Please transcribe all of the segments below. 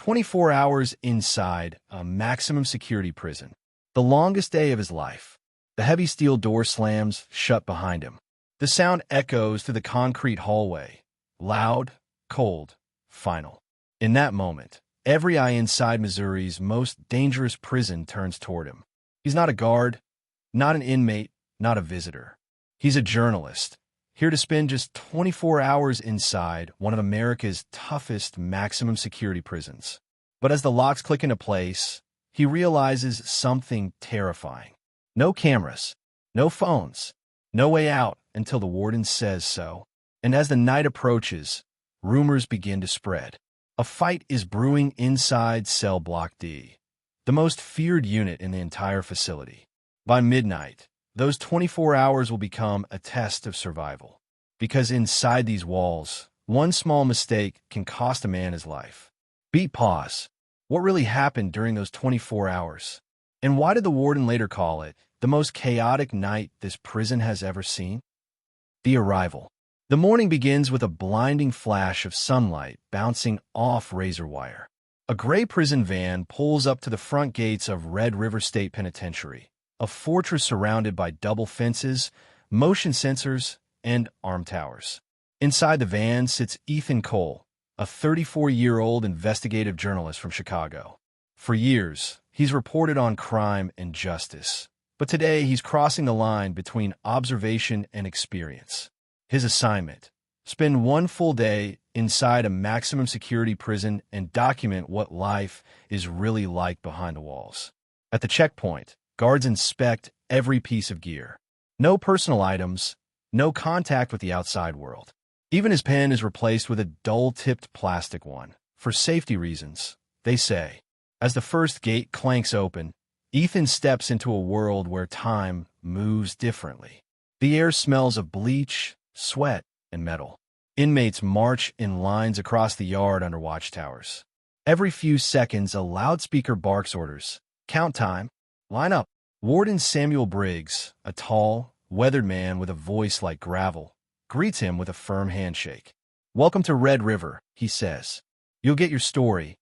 24 hours inside a maximum security prison. The longest day of his life. The heavy steel door slams shut behind him. The sound echoes through the concrete hallway. Loud, cold, final. In that moment, every eye inside Missouri's most dangerous prison turns toward him. He's not a guard, not an inmate, not a visitor. He's a journalist, here to spend just 24 hours inside one of America's toughest maximum security prisons. But as the locks click into place, he realizes something terrifying. No cameras, no phones, no way out until the warden says so. And as the night approaches, rumors begin to spread. A fight is brewing inside Cell Block D, the most feared unit in the entire facility. By midnight, those 24 hours will become a test of survival. Because inside these walls, one small mistake can cost a man his life. Beat pause. What really happened during those 24 hours? And why did the warden later call it the most chaotic night this prison has ever seen? The arrival. The morning begins with a blinding flash of sunlight bouncing off razor wire. A gray prison van pulls up to the front gates of Red River State Penitentiary, a fortress surrounded by double fences, motion sensors, and arm towers. Inside the van sits Ethan Cole, a 34-year-old investigative journalist from Chicago. For years, he's reported on crime and justice. But today, he's crossing the line between observation and experience. His assignment: spend one full day inside a maximum security prison and document what life is really like behind the walls. At the checkpoint, guards inspect every piece of gear. No personal items, no contact with the outside world. Even his pen is replaced with a dull-tipped plastic one. For safety reasons, they say. As the first gate clanks open, Ethan steps into a world where time moves differently. The air smells of bleach, sweat, and metal. Inmates march in lines across the yard under watchtowers. Every few seconds, a loudspeaker barks orders. Count time. Line up. Warden Samuel Briggs, a tall, weathered man with a voice like gravel, greets him with a firm handshake. "Welcome to Red River," he says. "You'll get your story,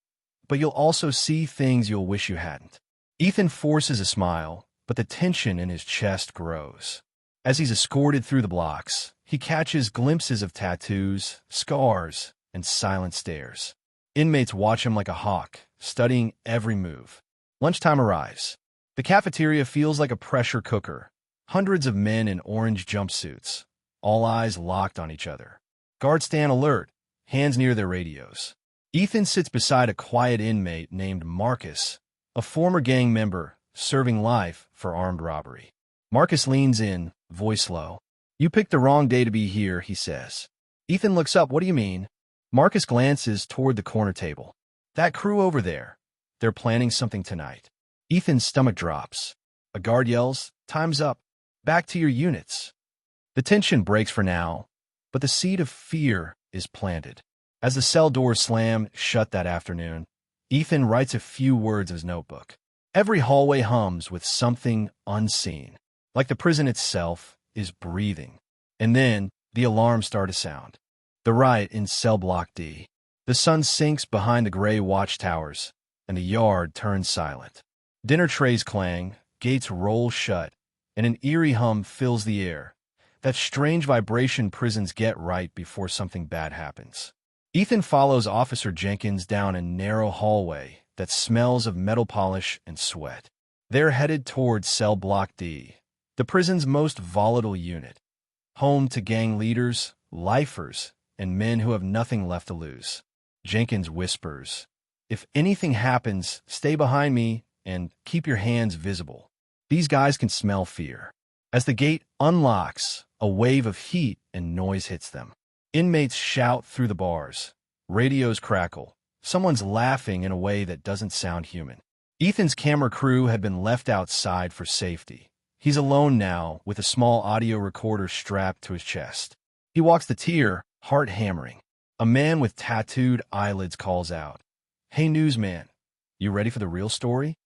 but you'll also see things you'll wish you hadn't." Ethan forces a smile, but the tension in his chest grows. As he's escorted through the blocks, he catches glimpses of tattoos, scars, and silent stares. Inmates watch him like a hawk, studying every move. Lunchtime arrives. The cafeteria feels like a pressure cooker. Hundreds of men in orange jumpsuits, all eyes locked on each other. Guards stand alert, hands near their radios. Ethan sits beside a quiet inmate named Marcus, a former gang member serving life for armed robbery. Marcus leans in, voice low. "You picked the wrong day to be here," he says. Ethan looks up. "What do you mean?" Marcus glances toward the corner table. "That crew over there. They're planning something tonight." Ethan's stomach drops. A guard yells, "Time's up. Back to your units." The tension breaks for now, but the seed of fear is planted. As the cell doors slam shut that afternoon, Ethan writes a few words of his notebook. Every hallway hums with something unseen, like the prison itself is breathing. And then the alarms start to sound. The riot in Cell Block D. The sun sinks behind the gray watchtowers, and the yard turns silent. Dinner trays clang, gates roll shut, and an eerie hum fills the air. That strange vibration prisons get right before something bad happens. Ethan follows Officer Jenkins down a narrow hallway that smells of metal polish and sweat. They're headed towards Cell Block D, the prison's most volatile unit, home to gang leaders, lifers, and men who have nothing left to lose. Jenkins whispers, "If anything happens, stay behind me and keep your hands visible." These guys can smell fear. As the gate unlocks, a wave of heat and noise hits them. Inmates shout through the bars. Radios crackle. Someone's laughing in a way that doesn't sound human. Ethan's camera crew had been left outside for safety. He's alone now with a small audio recorder strapped to his chest. He walks the tier, heart hammering. A man with tattooed eyelids calls out, "Hey, newsman, you ready for the real story?"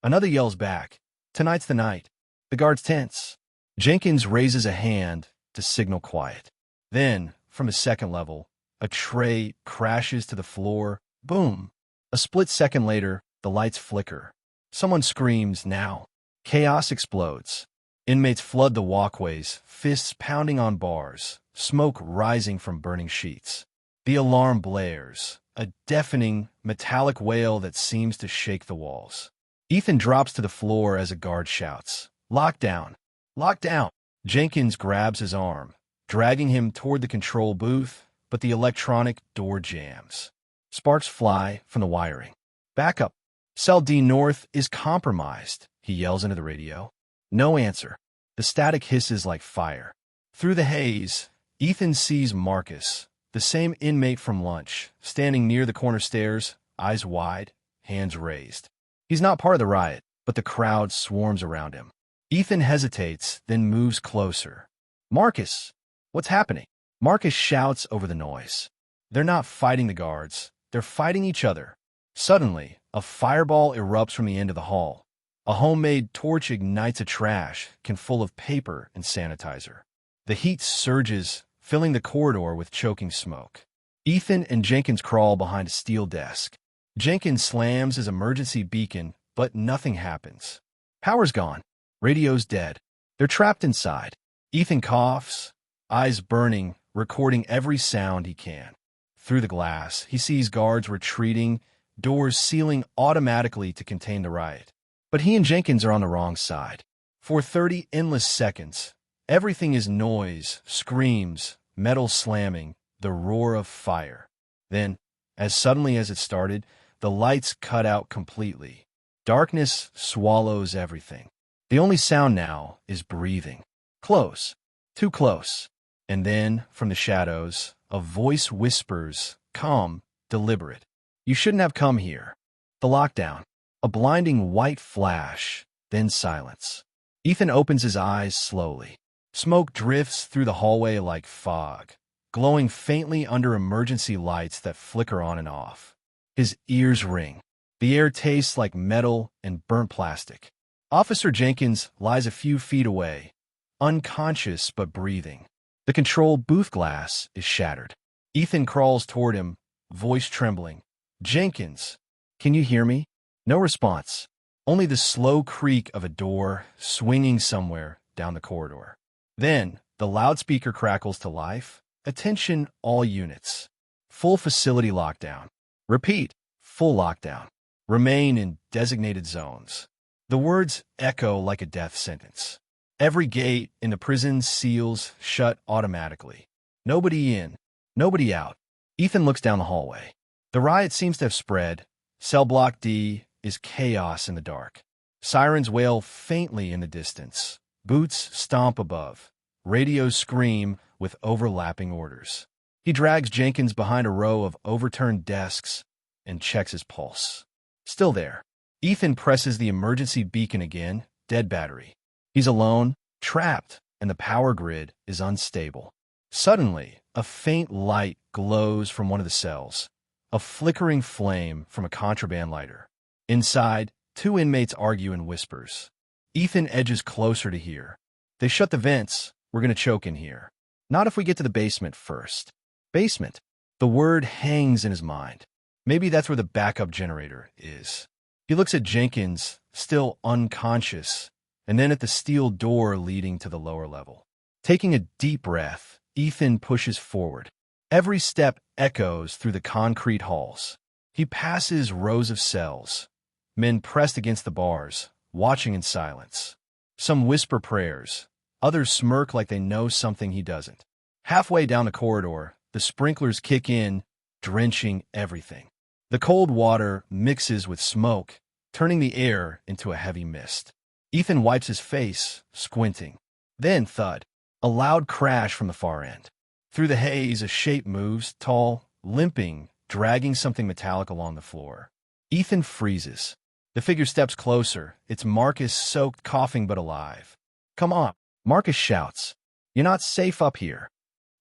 Another yells back, "Tonight's the night." The guards tense. Jenkins raises a hand to signal quiet. Then, from the second level, a tray crashes to the floor. Boom! A split second later, the lights flicker. Someone screams, "Now!" Chaos explodes. Inmates flood the walkways, fists pounding on bars, smoke rising from burning sheets. The alarm blares, a deafening, metallic wail that seems to shake the walls. Ethan drops to the floor as a guard shouts, "Lock down! Lock down!" Jenkins grabs his arm, dragging him toward the control booth, but the electronic door jams. Sparks fly from the wiring. "Back up! Cell D North is compromised," he yells into the radio. No answer. The static hisses like fire. Through the haze, Ethan sees Marcus, the same inmate from lunch, standing near the corner stairs, eyes wide, hands raised. He's not part of the riot, but the crowd swarms around him. Ethan hesitates, then moves closer. "Marcus, what's happening?" Marcus shouts over the noise. They're not fighting the guards. They're fighting each other. Suddenly, a fireball erupts from the end of the hall. A homemade torch ignites a trash can full of paper and sanitizer. The heat surges, filling the corridor with choking smoke. Ethan and Jenkins crawl behind a steel desk. Jenkins slams his emergency beacon, but nothing happens. Power's gone. Radio's dead. They're trapped inside. Ethan coughs, eyes burning, recording every sound he can. Through the glass, he sees guards retreating, doors sealing automatically to contain the riot. But he and Jenkins are on the wrong side. For 30 endless seconds, everything is noise, screams, metal slamming, the roar of fire. Then, as suddenly as it started, the lights cut out completely. Darkness swallows everything. The only sound now is breathing. Close. Too close. And then, from the shadows, a voice whispers, calm, deliberate. "You shouldn't have come here." The lockdown. A blinding white flash, then silence. Ethan opens his eyes slowly. Smoke drifts through the hallway like fog, glowing faintly under emergency lights that flicker on and off. His ears ring. The air tastes like metal and burnt plastic. Officer Jenkins lies a few feet away, unconscious but breathing. The control booth glass is shattered. Ethan crawls toward him, voice trembling. "Jenkins, can you hear me?" No response. Only the slow creak of a door swinging somewhere down the corridor. Then, the loudspeaker crackles to life. "Attention, all units. Full facility lockdown. Repeat, full lockdown. Remain in designated zones." The words echo like a death sentence. Every gate in the prison seals shut automatically. Nobody in, nobody out. Ethan looks down the hallway. The riot seems to have spread. Cell Block D is chaos in the dark. Sirens wail faintly in the distance. Boots stomp above. Radios scream with overlapping orders. He drags Jenkins behind a row of overturned desks and checks his pulse. Still there. Ethan presses the emergency beacon again, dead battery. He's alone, trapped, and the power grid is unstable. Suddenly, a faint light glows from one of the cells, a flickering flame from a contraband lighter. Inside, two inmates argue in whispers. Ethan edges closer to hear. "They shut the vents. We're going to choke in here. Not if we get to the basement first." Basement. The word hangs in his mind. Maybe that's where the backup generator is. He looks at Jenkins, still unconscious, and then at the steel door leading to the lower level. Taking a deep breath, Ethan pushes forward. Every step echoes through the concrete halls. He passes rows of cells, men pressed against the bars, watching in silence. Some whisper prayers, others smirk like they know something he doesn't. Halfway down the corridor, the sprinklers kick in, drenching everything. The cold water mixes with smoke, turning the air into a heavy mist. Ethan wipes his face, squinting. Then thud. A loud crash from the far end. Through the haze, a shape moves, tall, limping, dragging something metallic along the floor. Ethan freezes. The figure steps closer, its Marcus soaked, coughing but alive. "Come on," Marcus shouts. "You're not safe up here."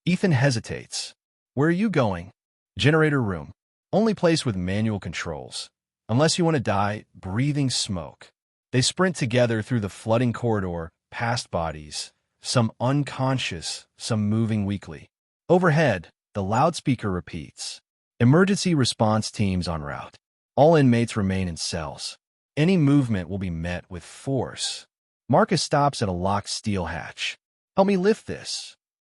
Ethan hesitates. "Where are you going?" "Generator room. Only place with manual controls. Unless you want to die, breathing smoke." They sprint together through the flooding corridor, past bodies, some unconscious, some moving weakly. Overhead, the loudspeaker repeats. "Emergency response teams en route." All inmates remain in cells. Any movement will be met with force. Marcus stops at a locked steel hatch. Help me lift this.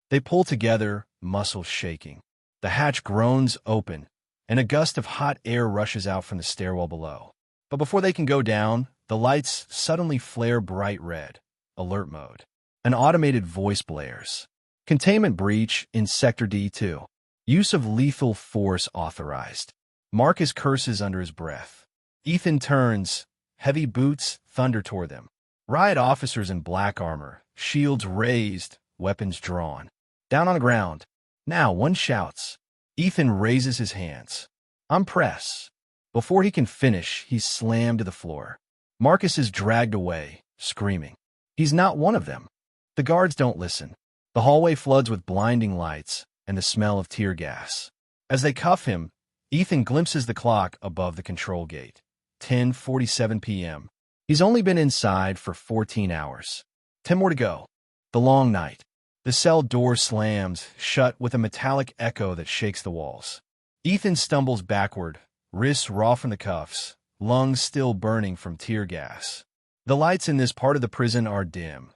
They pull together, muscles shaking. The hatch groans open, and a gust of hot air rushes out from the stairwell below. But before they can go down, the lights suddenly flare bright red. Alert mode. An automated voice blares. Containment breach in Sector D2. Use of lethal force authorized. Marcus curses under his breath. Ethan turns. Heavy boots thunder toward them. Riot officers in black armor, shields raised, weapons drawn. Down on the ground. Now, one shouts. Ethan raises his hands. I'm press. Before he can finish, he's slammed to the floor. Marcus is dragged away, screaming. He's not one of them. The guards don't listen. The hallway floods with blinding lights and the smell of tear gas. As they cuff him, Ethan glimpses the clock above the control gate. 10:47 p.m. He's only been inside for 14 hours. 10 more to go. The long night. The cell door slams shut with a metallic echo that shakes the walls. Ethan stumbles backward, wrists raw from the cuffs, lungs still burning from tear gas. The lights in this part of the prison are dim,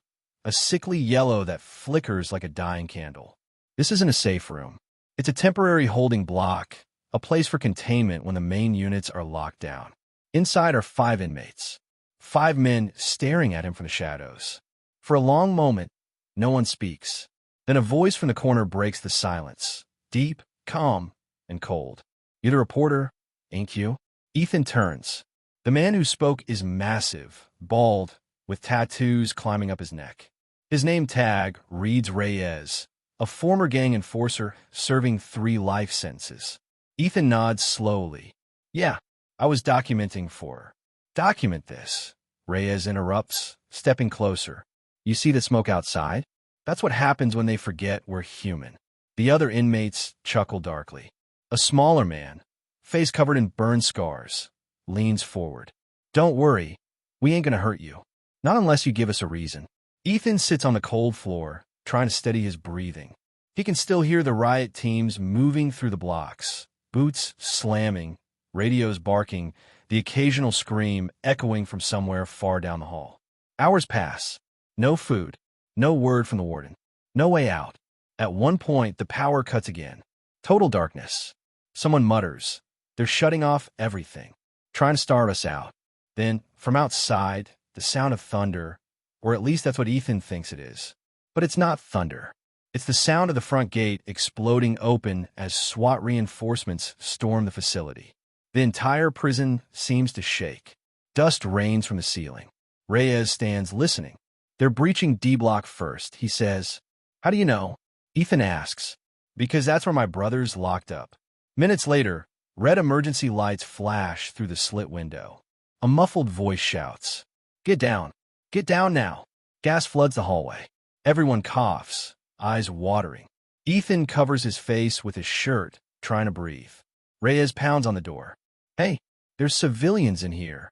a sickly yellow that flickers like a dying candle. This isn't a safe room. It's a temporary holding block, a place for containment when the main units are locked down. Inside are 5 inmates. 5 men staring at him from the shadows. For a long moment, no one speaks. Then a voice from the corner breaks the silence. Deep, calm, and cold. "You the reporter, ain't you?" Ethan turns. The man who spoke is massive, bald, with tattoos climbing up his neck. His name tag reads Reyes, a former gang enforcer serving 3 life sentences. Ethan nods slowly. "Yeah, I was documenting for her." "Document this," Reyes interrupts, stepping closer. "You see the smoke outside? That's what happens when they forget we're human." The other inmates chuckle darkly. A smaller man, face covered in burn scars, leans forward. "Don't worry, we ain't gonna hurt you. Not unless you give us a reason." Ethan sits on the cold floor, trying to steady his breathing. He can still hear the riot teams moving through the blocks, boots slamming, radios barking, the occasional scream echoing from somewhere far down the hall. Hours pass. No food. No word from the warden. No way out. At one point, the power cuts again. Total darkness. Someone mutters. "They're shutting off everything. Trying to starve us out." Then, from outside, the sound of thunder, or at least that's what Ethan thinks it is. But it's not thunder. It's the sound of the front gate exploding open as SWAT reinforcements storm the facility. The entire prison seems to shake. Dust rains from the ceiling. Reyes stands listening. "They're breaching D block first," he says. "How do you know?" Ethan asks. "Because that's where my brother's locked up." Minutes later, red emergency lights flash through the slit window. A muffled voice shouts, "Get down! Get down now!" Gas floods the hallway. Everyone coughs, eyes watering. Ethan covers his face with his shirt, trying to breathe. Reyes pounds on the door. "Hey, there's civilians in here."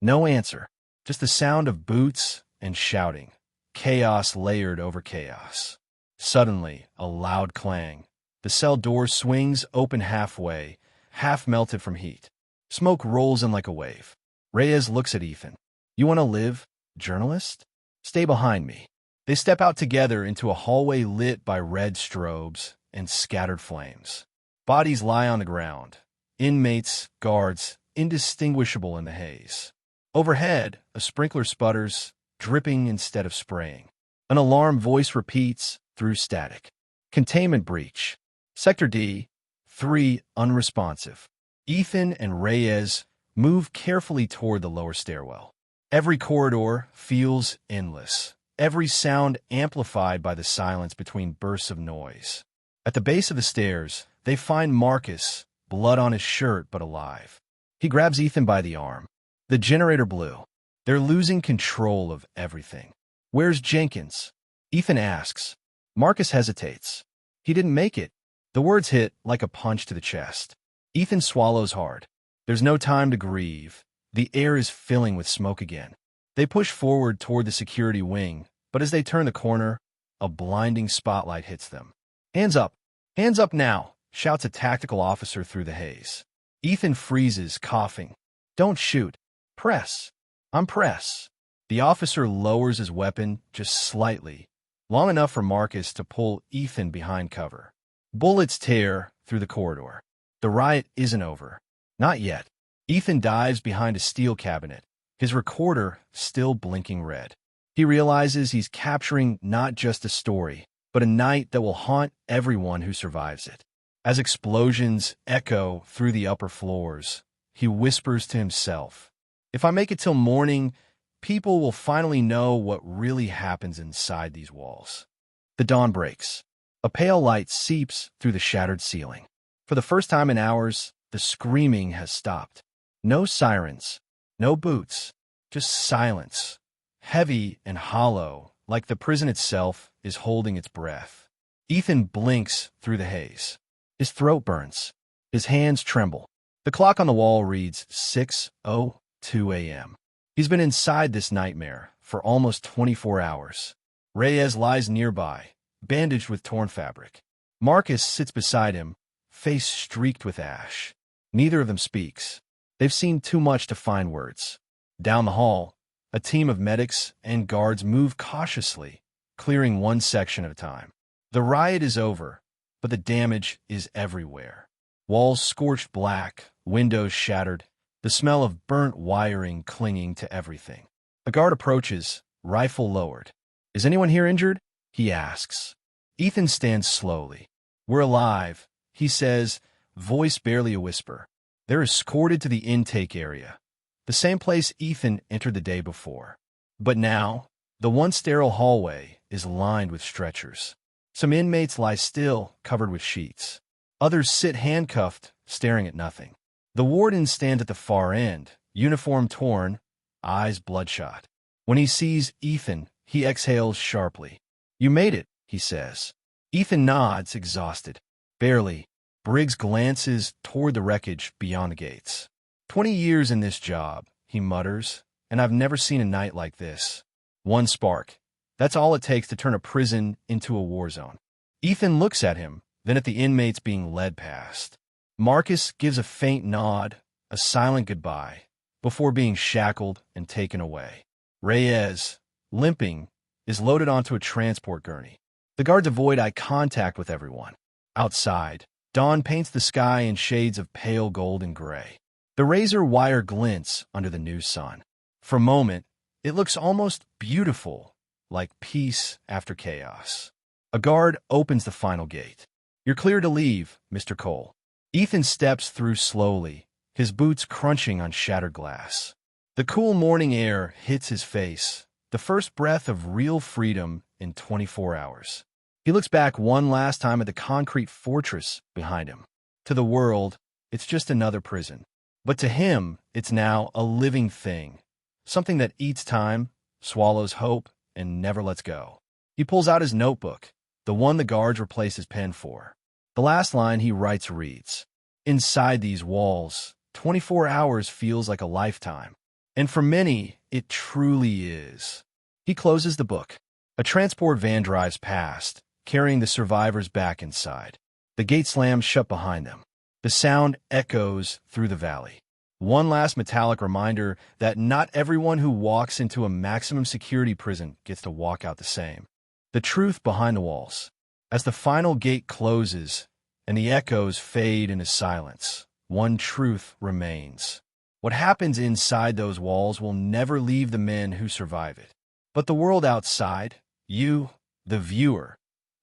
No answer, just the sound of boots and shouting. Chaos layered over chaos. Suddenly, a loud clang. The cell door swings open halfway, half melted from heat. Smoke rolls in like a wave. Reyes looks at Ethan. "You want to live, journalist? Stay behind me." They step out together into a hallway lit by red strobes and scattered flames. Bodies lie on the ground. Inmates, guards, indistinguishable in the haze. Overhead, a sprinkler sputters, dripping instead of spraying. An alarm voice repeats through static. "Containment breach. Sector D, 3 unresponsive." Ethan and Reyes move carefully toward the lower stairwell. Every corridor feels endless, every sound amplified by the silence between bursts of noise. At the base of the stairs, they find Marcus, blood on his shirt but alive. He grabs Ethan by the arm. The generator blew. They're losing control of everything. "Where's Jenkins?" Ethan asks. Marcus hesitates. "He didn't make it." The words hit like a punch to the chest. Ethan swallows hard. There's no time to grieve. The air is filling with smoke again. They push forward toward the security wing, but as they turn the corner, a blinding spotlight hits them. "Hands up! Hands up now!" shouts a tactical officer through the haze. Ethan freezes, coughing. Don't shoot. Press. I'm press. The officer lowers his weapon just slightly, long enough for Marcus to pull Ethan behind cover. Bullets tear through the corridor. The riot isn't over. Not yet. Ethan dives behind a steel cabinet, his recorder still blinking red. He realizes he's capturing not just a story, but a night that will haunt everyone who survives it. As explosions echo through the upper floors, he whispers to himself, "If I make it till morning, people will finally know what really happens inside these walls." The dawn breaks. A pale light seeps through the shattered ceiling. For the first time in hours, the screaming has stopped. No sirens, no boots, just silence, heavy and hollow, like the prison itself is holding its breath. Ethan blinks through the haze. His throat burns. His hands tremble. The clock on the wall reads 6:02 a.m. He's been inside this nightmare for almost 24 hours. Reyes lies nearby, bandaged with torn fabric. Marcus sits beside him, face streaked with ash. Neither of them speaks. They've seen too much to find words. Down the hall, a team of medics and guards move cautiously, clearing one section at a time. The riot is over, but the damage is everywhere. Walls scorched black, windows shattered, the smell of burnt wiring clinging to everything. A guard approaches, rifle lowered. "Is anyone here injured?" he asks. Ethan stands slowly. "We're alive," he says, voice barely a whisper. They're escorted to the intake area, the same place Ethan entered the day before. But now, the once sterile hallway is lined with stretchers. Some inmates lie still, covered with sheets. Others sit handcuffed, staring at nothing. The warden stands at the far end, uniform torn, eyes bloodshot. When he sees Ethan, he exhales sharply. "You made it," he says. Ethan nods, exhausted. "Barely." Briggs glances toward the wreckage beyond the gates. 20 years in this job," he mutters, "and I've never seen a night like this. One spark. That's all it takes to turn a prison into a war zone." Ethan looks at him, then at the inmates being led past. Marcus gives a faint nod, a silent goodbye, before being shackled and taken away. Reyes, limping, is loaded onto a transport gurney. The guards avoid eye contact with everyone. Outside, dawn paints the sky in shades of pale gold and gray. The razor wire glints under the new sun. For a moment, it looks almost beautiful, like peace after chaos. A guard opens the final gate. "You're clear to leave, Mr. Cole." Ethan steps through slowly, his boots crunching on shattered glass. The cool morning air hits his face, the first breath of real freedom in 24 hours. He looks back one last time at the concrete fortress behind him. To the world, it's just another prison. But to him, it's now a living thing, something that eats time, swallows hope, and never lets go. He pulls out his notebook, the one the guards replaced his pen for. The last line he writes reads, "Inside these walls, 24 hours feels like a lifetime." And for many, it truly is. He closes the book. A transport van drives past, carrying the survivors back inside. The gate slams shut behind them. The sound echoes through the valley. One last metallic reminder that not everyone who walks into a maximum security prison gets to walk out the same. The truth behind the walls. As the final gate closes and the echoes fade into silence, one truth remains. What happens inside those walls will never leave the men who survive it. But the world outside, you, the viewer,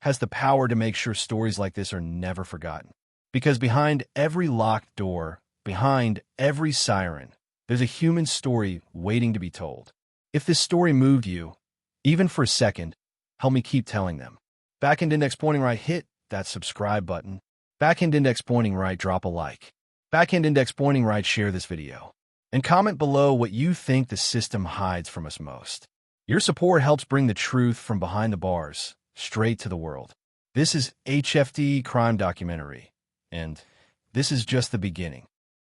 has the power to make sure stories like this are never forgotten. Because behind every locked door, behind every siren, there's a human story waiting to be told. If this story moved you, even for a second, help me keep telling them. Backend index pointing right, hit that subscribe button. Backend index pointing right, drop a like. Backend index pointing right, share this video. And comment below what you think the system hides from us most. Your support helps bring the truth from behind the bars straight to the world. This is HFD Crime Documentary, and this is just the beginning.